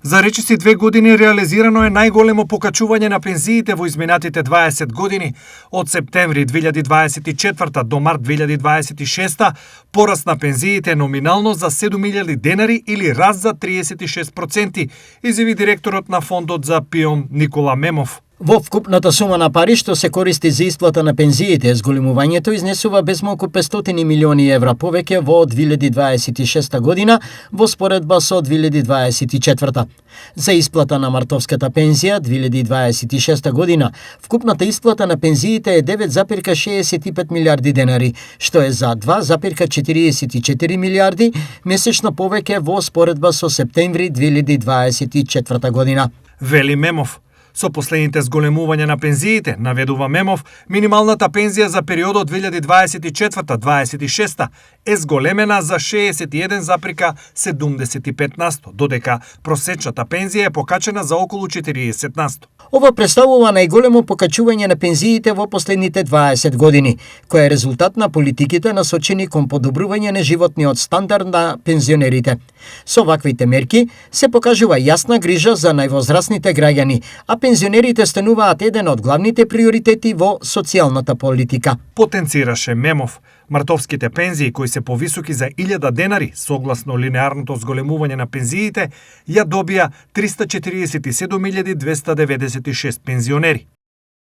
За речиси 2 години реализирано е најголемо покачување на пензиите во изминатите 20 години. Од септември 2024 до март 2026 пораст на пензиите номинално за 7.000 денари или раст за 36%, изјави директорот на фондот за ПИОМ Никола Мемов. Во вкупната сума на пари што се користи за исплата на пензиите, зголемувањето изнесува безмалку 500 милиони евра повеќе во 2026 година во споредба со 2024. За исплата на мартовската пензија 2026 година, вкупната исплата на пензиите е 9,65 милиарди денари, што е за 2,44 милиарди месечно повеќе во споредба со септември 2024 година. Вели Мемов. Со последните зголемувања на пензиите, наведува Мемов, минималната пензија за периодот 2024-26 е зголемена за 61,75%, додека просечната пензија е покачена за околу 40%. Ова представува најголемо покачување на пензиите во последните 20 години, кој е резултат на политиките насочени кон подобрување на животниот стандард на пензионерите. Со ваквите мерки се покажува јасна грижа за највозрасните граѓани, а пензионерите стануваат еден од главните приоритети во социјалната политика. Потенцираше Мемов. Мартовските пензии кои се повисоки за 1000 денари, согласно линеарното зголемување на пензиите, ја добија 347.296 пензионери.